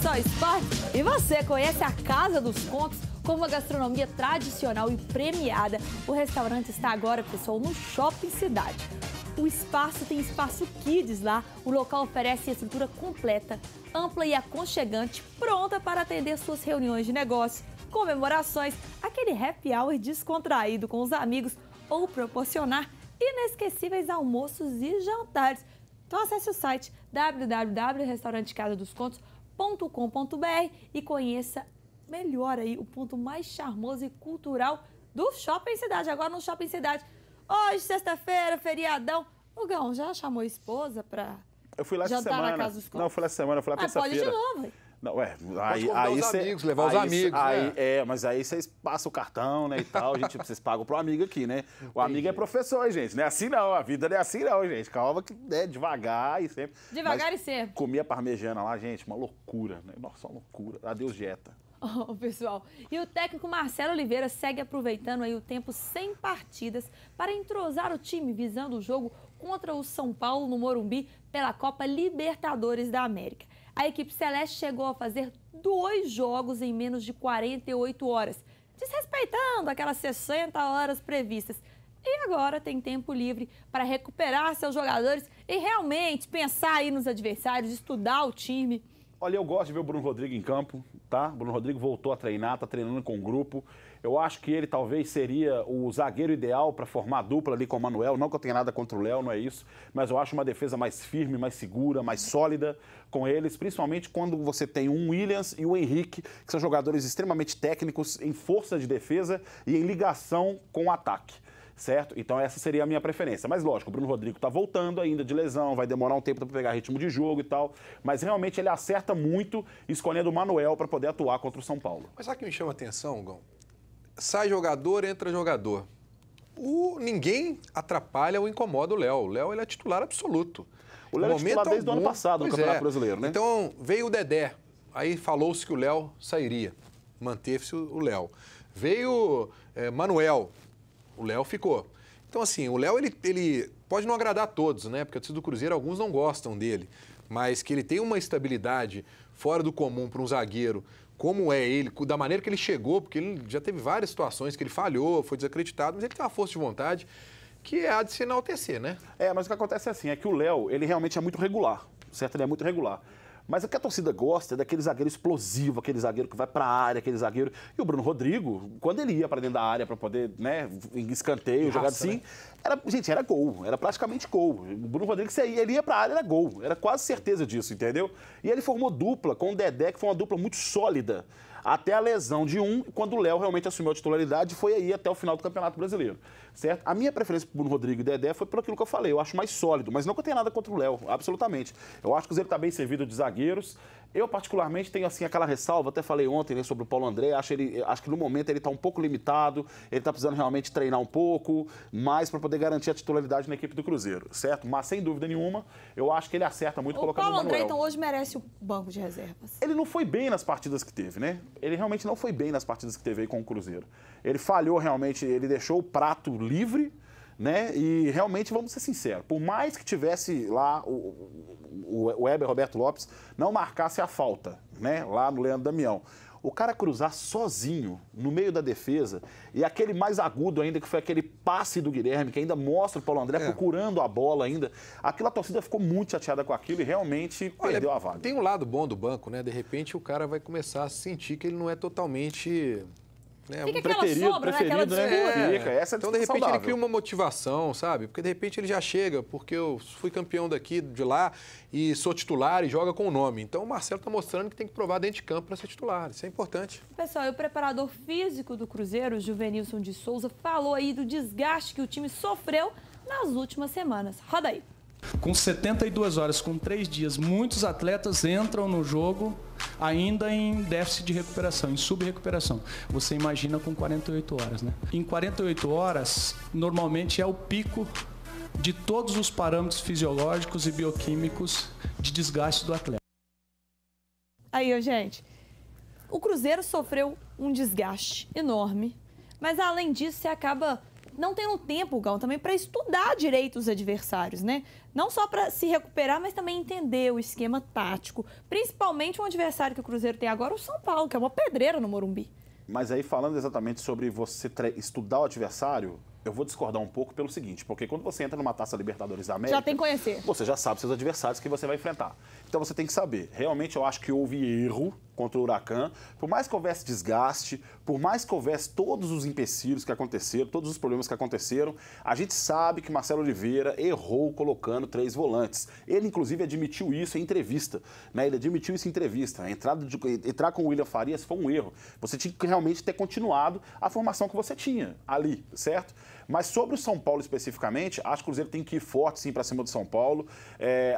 Só Esporte. E você conhece a Casa dos Contos? Com uma gastronomia tradicional e premiada, o restaurante está agora, pessoal, no Shopping Cidade. O espaço tem espaço Kids lá. O local oferece estrutura completa, ampla e aconchegante, pronta para atender suas reuniões de negócio, comemorações, aquele happy hour descontraído com os amigos ou proporcionar inesquecíveis almoços e jantares. Então acesse o site www.restaurantecasadoscontos.com.br e conheça melhor aí o ponto mais charmoso e cultural do Shopping Cidade. Agora no Shopping Cidade. Hoje, sexta-feira, feriadão. O Gão já chamou a esposa pra eu fui lá essa jantar semana. na Casa dos Contos? Não, eu fui lá essa semana, eu fui lá terça-feira. Pode ir de novo, hein? Não, aí os amigos, levar os amigos, né? Mas aí vocês passam o cartão, né, e tal, gente, vocês pagam pro amigo aqui, né? O amigo é professor, gente, não é assim não, a vida não é assim não, gente. Calma que é devagar e sempre. Devagar e sempre. Comia parmegiana lá, gente, uma loucura, né? Nossa, uma loucura. Adeus dieta. Oh, pessoal, e o técnico Marcelo Oliveira segue aproveitando aí o tempo sem partidas para entrosar o time, visando o jogo contra o São Paulo no Morumbi pela Copa Libertadores da América. A equipe celeste chegou a fazer 2 jogos em menos de 48 horas, desrespeitando aquelas 60 horas previstas. E agora tem tempo livre para recuperar seus jogadores e realmente pensar aí nos adversários, estudar o time. Olha, eu gosto de ver o Bruno Rodrigues em campo, tá? O Bruno Rodrigues voltou a treinar, tá treinando com o grupo. Eu acho que ele talvez seria o zagueiro ideal para formar a dupla ali com o Manuel. Não que eu tenha nada contra o Léo, não é isso. Mas eu acho uma defesa mais firme, mais segura, mais sólida com eles. Principalmente quando você tem o Williams e o Henrique, que são jogadores extremamente técnicos em força de defesa e em ligação com o ataque. Certo? Então essa seria a minha preferência. Mas lógico, o Bruno Rodrigues está voltando ainda de lesão, vai demorar um tempo para pegar ritmo de jogo e tal. Mas realmente ele acerta muito escolhendo o Manuel para poder atuar contra o São Paulo. Mas sabe o que me chama a atenção, Gão? Sai jogador, entra jogador. Ninguém atrapalha ou incomoda o Léo. O Léo ele é titular absoluto. O Léo é titular desde o ano passado no Campeonato Brasileiro, né? Então veio o Dedé. Aí falou-se que o Léo sairia. Manteve-se o Léo. Veio Manuel. O Léo ficou. Então, assim, o Léo, ele pode não agradar a todos, né? Porque a torcida do Cruzeiro, alguns não gostam dele. Mas que ele tem uma estabilidade fora do comum para um zagueiro, como é ele, da maneira que ele chegou, porque ele já teve várias situações que ele falhou, foi desacreditado, mas ele tem uma força de vontade que há de se enaltecer, né? Mas o que acontece é assim, é que o Léo, ele realmente é muito regular, certo? Ele é muito regular. Mas o que a torcida gosta é daquele zagueiro explosivo, aquele zagueiro que vai para a área, aquele zagueiro... E o Bruno Rodrigues, quando ele ia para dentro da área para poder, né, em escanteio, jogar assim, né? Era gol, era praticamente gol. O Bruno Rodrigues, ele ia para a área, era gol, era quase certeza disso, entendeu? E ele formou dupla com o Dedé, que foi uma dupla muito sólida, até a lesão de quando o Léo realmente assumiu a titularidade, foi aí até o final do Campeonato Brasileiro, certo? A minha preferência para o Bruno Rodrigues e Dedé foi por aquilo que eu falei, eu acho mais sólido, mas não que eu tenha nada contra o Léo, absolutamente. Eu acho que o Cruzeiro está bem servido de zagueiros. Eu, particularmente, tenho assim aquela ressalva, até falei ontem, né, sobre o Paulo André, acho que no momento ele está um pouco limitado, ele está precisando realmente treinar um pouco mais para poder garantir a titularidade na equipe do Cruzeiro, certo? Mas, sem dúvida nenhuma, eu acho que ele acerta muito colocando o Manuel. O Paulo André, então, hoje merece o banco de reservas. Ele não foi bem nas partidas que teve, né? Ele realmente não foi bem nas partidas que teve aí com o Cruzeiro. Ele falhou realmente, ele deixou o prato livre, né? E realmente, vamos ser sinceros, por mais que tivesse lá o Weber Roberto Lopes não marcasse a falta, né? Lá no Leandro Damião. O cara cruzar sozinho no meio da defesa e aquele mais agudo ainda, que foi aquele passe do Guilherme, que ainda mostra o Paulo André procurando a bola ainda. Aquilo, a torcida ficou muito chateada com aquilo e realmente perdeu a vaga. Tem um lado bom do banco, né? De repente o cara vai começar a sentir que ele não é totalmente... Fica preferido, né? Essa então, de repente, ele cria uma motivação, sabe? Porque, de repente, ele já chega, porque eu fui campeão daqui, de lá, e sou titular e joga com o nome. Então, o Marcelo está mostrando que tem que provar dentro de campo para ser titular. Isso é importante. Pessoal, e o preparador físico do Cruzeiro, Juvenilson de Souza, falou aí do desgaste que o time sofreu nas últimas semanas. Roda aí. Com 72 horas, com 3 dias, muitos atletas entram no jogo ainda em déficit de recuperação, em subrecuperação. Você imagina com 48 horas, né? Em 48 horas, normalmente é o pico de todos os parâmetros fisiológicos e bioquímicos de desgaste do atleta. Aí, gente, o Cruzeiro sofreu um desgaste enorme, mas além disso, você acaba não tendo tempo, Gão, também para estudar direito os adversários, né? Não só para se recuperar, mas também entender o esquema tático. Principalmente um adversário que o Cruzeiro tem agora, o São Paulo, que é uma pedreira no Morumbi. Mas aí, falando exatamente sobre você estudar o adversário, eu vou discordar um pouco pelo seguinte, porque quando você entra numa Taça Libertadores da América... Já tem que conhecer. Você já sabe seus adversários que você vai enfrentar. Então você tem que saber. Realmente eu acho que houve erro contra o Huracan. Por mais que houvesse desgaste, por mais que houvesse todos os empecilhos que aconteceram, todos os problemas que aconteceram, a gente sabe que Marcelo Oliveira errou colocando 3 volantes. Ele, inclusive, admitiu isso em entrevista. Né? Ele admitiu isso em entrevista. Entrar com o William Farias foi um erro. Você tinha que realmente ter continuado a formação que você tinha ali, certo? Mas sobre o São Paulo especificamente, acho que o Cruzeiro tem que ir forte sim para cima do São Paulo.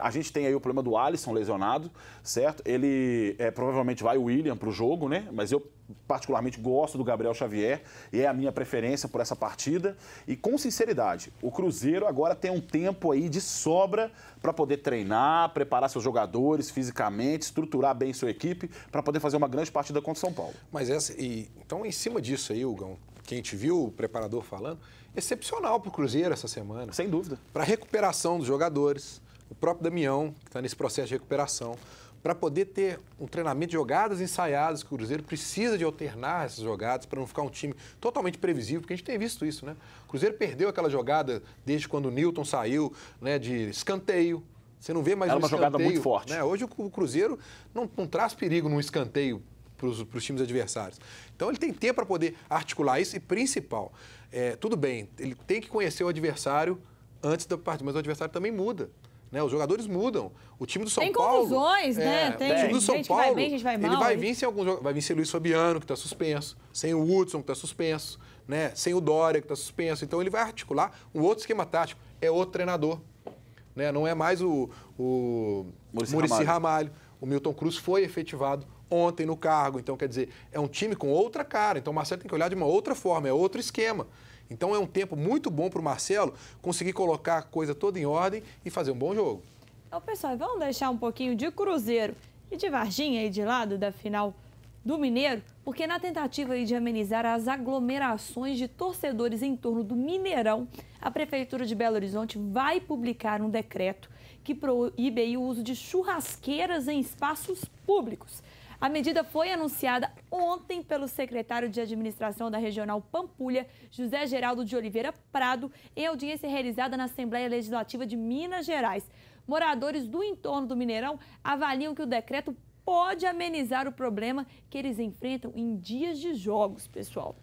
A gente tem aí o problema do Alisson lesionado, certo? Ele provavelmente vai o William para o jogo, né? Mas eu particularmente gosto do Gabriel Xavier e é a minha preferência por essa partida. E com sinceridade, o Cruzeiro agora tem um tempo aí de sobra para poder treinar, preparar seus jogadores fisicamente, estruturar bem sua equipe para poder fazer uma grande partida contra o São Paulo. Mas então, em cima disso aí, Hugão, que a gente viu o preparador falando, excepcional para o Cruzeiro essa semana. Sem dúvida. Para a recuperação dos jogadores, o próprio Damião, que está nesse processo de recuperação, para poder ter um treinamento de jogadas ensaiadas, que o Cruzeiro precisa de alternar essas jogadas para não ficar um time totalmente previsível, porque a gente tem visto isso, né? O Cruzeiro perdeu aquela jogada desde quando o Nilton saiu, né, de escanteio. Você não vê mais Era um uma escanteio, jogada muito forte. Né? Hoje o Cruzeiro não traz perigo num escanteio para os times adversários. Então ele tem tempo para poder articular isso e, principal, tudo bem, ele tem que conhecer o adversário antes da partida, mas o adversário também muda. Né? Os jogadores mudam. O time do São Paulo... Tem contusões, né? Tem o time do São gente Paulo, que vai bem, gente vai mal. Ele vai vir sem alguns... Vai vir sem o Luiz Fabiano, que está suspenso, sem o Hudson, que está suspenso, né? Sem o Dória, que está suspenso. Então ele vai articular um outro esquema tático. É outro treinador. Né? Não é mais o Muricy Ramalho. O Milton Cruz foi efetivado ontem no cargo. Então, quer dizer, é um time com outra cara. Então o Marcelo tem que olhar de uma outra forma, é outro esquema. Então é um tempo muito bom para o Marcelo conseguir colocar a coisa toda em ordem e fazer um bom jogo. Então, pessoal, vamos deixar um pouquinho de Cruzeiro e de Varginha aí de lado da final do Mineiro, porque na tentativa aí de amenizar as aglomerações de torcedores em torno do Mineirão, a Prefeitura de Belo Horizonte vai publicar um decreto que proíbe aí o uso de churrasqueiras em espaços públicos. A medida foi anunciada ontem pelo secretário de Administração da Regional Pampulha, José Geraldo de Oliveira Prado, em audiência realizada na Assembleia Legislativa de Minas Gerais. Moradores do entorno do Mineirão avaliam que o decreto pode amenizar o problema que eles enfrentam em dias de jogos, pessoal.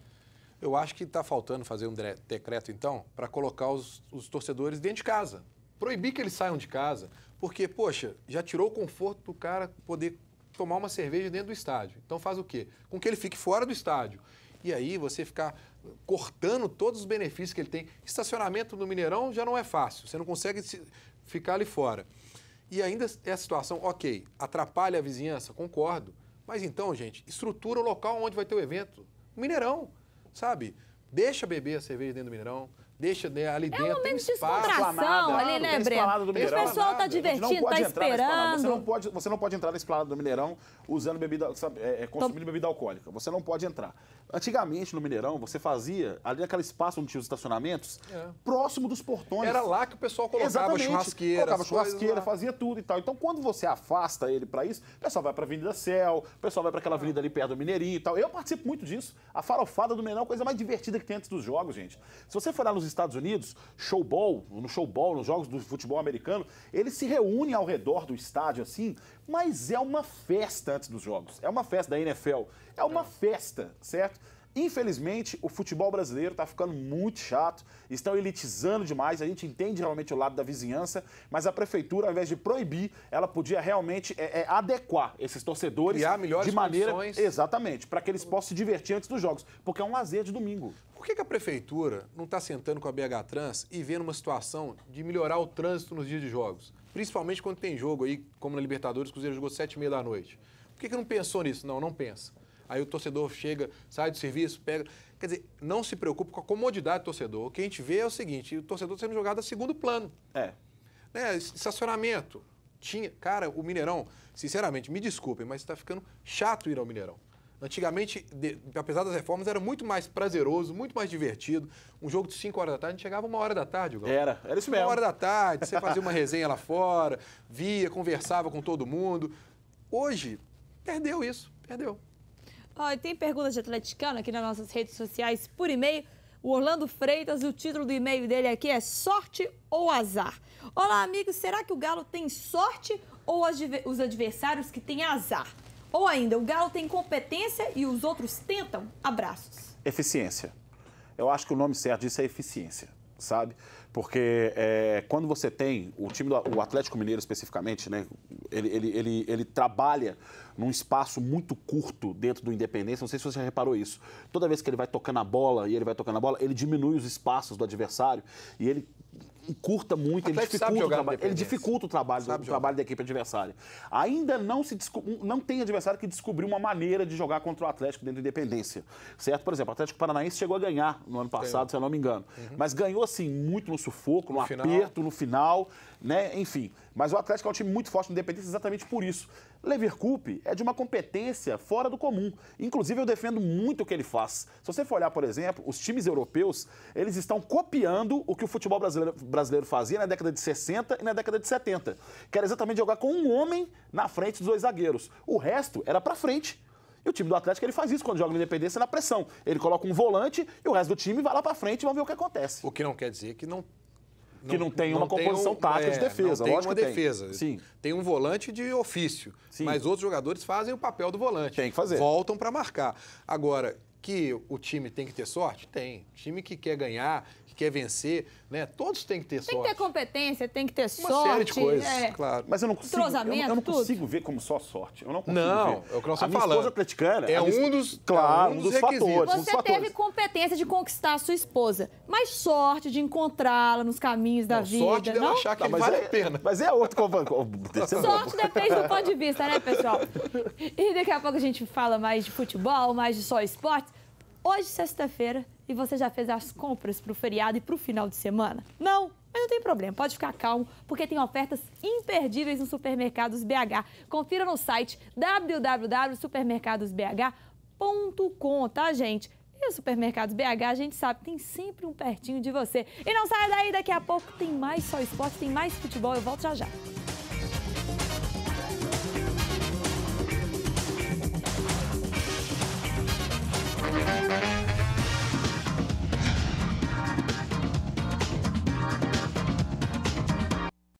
Eu acho que está faltando fazer um decreto, então, para colocar os torcedores dentro de casa. Proibir que eles saiam de casa, porque, poxa, já tirou o conforto do cara poder tomar uma cerveja dentro do estádio. Então faz o quê? Com que ele fique fora do estádio. E aí você ficar cortando todos os benefícios que ele tem. Estacionamento no Mineirão já não é fácil, você não consegue ficar ali fora. E ainda essa situação, ok, atrapalha a vizinhança, concordo. Mas então, gente, estrutura o local onde vai ter o evento. O Mineirão, sabe? Deixa beber a cerveja dentro do Mineirão. Deixa ali dentro. É um momento de espaço. descontração ali, né, Breno? O pessoal está divertindo, está esperando. Você não pode entrar na esplanada do Mineirão usando bebida, consumindo bebida alcoólica. Você não pode entrar. Antigamente, no Mineirão, você fazia ali naquele espaço onde tinha os estacionamentos, próximo dos portões. Era lá que o pessoal colocava churrasqueira. Colocava churrasqueira, fazia tudo e tal. Então, quando você afasta ele para isso, o pessoal vai para a Avenida Céu, o pessoal vai para aquela avenida ali perto do Mineirinho e tal. Eu participo muito disso. A farofada do Mineirão é a coisa mais divertida que tem antes dos jogos, gente. Se você for lá nos Estados Unidos, no showball, nos jogos do futebol americano, eles se reúnem ao redor do estádio assim, mas é uma festa antes dos jogos. É uma festa da NFL. É uma festa, certo? Infelizmente, o futebol brasileiro está ficando muito chato, estão elitizando demais, a gente entende realmente o lado da vizinhança, mas a prefeitura, ao invés de proibir, ela podia realmente adequar esses torcedores criar melhores de maneira... condições. Exatamente, para que eles possam se divertir antes dos jogos, porque é um lazer de domingo. Por que a prefeitura não está sentando com a BH Trans e vendo uma situação de melhorar o trânsito nos dias de jogos? Principalmente quando tem jogo aí, como na Libertadores, o Cruzeiro jogou 7h30 da noite. Por que não pensou nisso? Não pensa. Aí o torcedor chega, sai do serviço, pega... Quer dizer, não se preocupe com a comodidade do torcedor. O que a gente vê é o seguinte, o torcedor sendo jogado a segundo plano. Né? Estacionamento. Cara, o Mineirão, sinceramente, me desculpem, mas está ficando chato ir ao Mineirão. Antigamente, apesar das reformas, era muito mais prazeroso, muito mais divertido. Um jogo de 5 horas da tarde, a gente chegava 1 hora da tarde. Igual. Era isso mesmo. 1 hora da tarde, você fazia uma resenha lá fora, via, conversava com todo mundo. Hoje, perdeu isso, perdeu. E tem perguntas de atleticano aqui nas nossas redes sociais por e-mail. O Orlando Freitas, o título do e-mail dele aqui é sorte ou azar? Olá, amigos, será que o Galo tem sorte ou os adversários que têm azar? Ou ainda, o Galo tem competência e os outros tentam? Abraços. Eficiência. Eu acho que o nome certo disso é eficiência, sabe? Porque quando você tem o Atlético Mineiro especificamente, né, ele trabalha num espaço muito curto dentro do Independência. Não sei se você já reparou isso. Toda vez que ele vai tocando a bola ele diminui os espaços do adversário e ele encurta muito, ele dificulta o trabalho da equipe adversária. Ainda não tem adversário que descobriu uma maneira de jogar contra o Atlético dentro da Independência, certo? Por exemplo, o Atlético Paranaense chegou a ganhar no ano passado, se eu não me engano, mas ganhou assim muito no sufoco, no aperto, no final, né? Enfim. Mas o Atlético é um time muito forte no Independência exatamente por isso. Leverkusen é de uma competência fora do comum. Inclusive, eu defendo muito o que ele faz. Se você for olhar, por exemplo, os times europeus, eles estão copiando o que o futebol brasileiro fazia na década de 60 e na década de 70, que era exatamente jogar com um homem na frente dos 2 zagueiros. O resto era pra frente. E o time do Atlético, ele faz isso quando joga na Independência na pressão. Ele coloca um volante e o resto do time vai lá pra frente e vamos ver o que acontece. O que não quer dizer que não tem uma composição tática de defesa. Tem uma defesa. Sim. Tem um volante de ofício. Sim. Mas outros jogadores fazem o papel do volante. Tem que fazer. Voltam para marcar. Agora, que o time tem que ter sorte? Tem. O time que quer ganhar, que quer vencer, né? Todos têm que ter sorte. Tem que ter competência, tem que ter sorte. Uma série de coisas, claro. Mas eu não consigo ver como só sorte. Eu não consigo ver. É o que nós estamos falando. A minha esposa atleticana... um dos fatores. Você teve competência de conquistar a sua esposa, mas sorte de encontrá-la nos caminhos da vida, sorte dela achar que vale a pena. Mas é outro... Sorte depende do ponto de vista, né, pessoal? E daqui a pouco a gente fala mais de futebol, mais de só esporte. Hoje, sexta-feira, e você já fez as compras para o feriado e para o final de semana? Não? Mas não tem problema, pode ficar calmo, porque tem ofertas imperdíveis no Supermercados BH. Confira no site www.supermercadosbh.com, tá, gente? E o Supermercados BH, a gente sabe, tem sempre um pertinho de você. E não saia daí, daqui a pouco tem mais Só Esporte, tem mais futebol, eu volto já já.